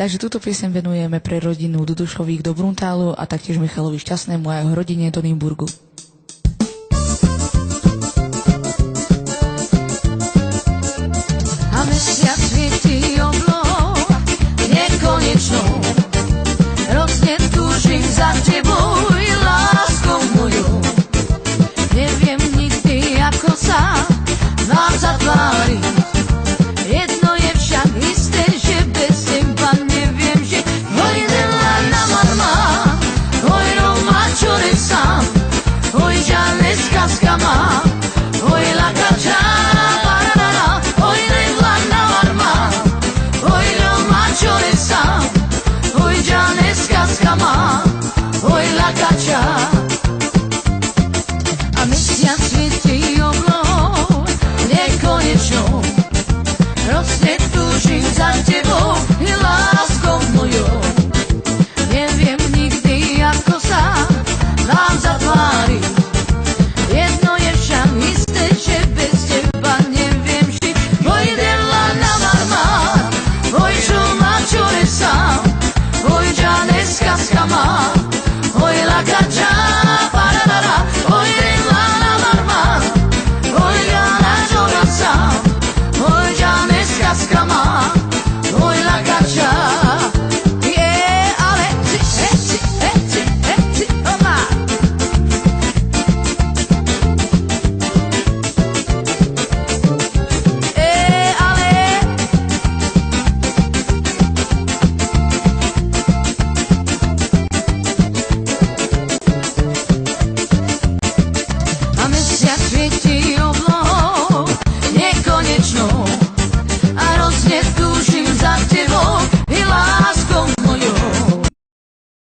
Takže túto pieseň venujeme pre rodinu Dudušových do Bruntálu a taktiež Michalovi Šťastnému a jeho rodine do Nymburgu. A mesiac svietí oblohou nekonečnou, hrozne túžim za tebou i láskou mojou. Neviem nikdy, ako sa nám zatváriť. Jedno je však isté, že bez teba neviem, že hoy nella na marma, hoy Roma čore sám, hoy già ne сказка má, hoy la cacciara pararara, hoy nella na marma, hoy Roma čore sám, hoy già ne сказка má, hoy la cacciara.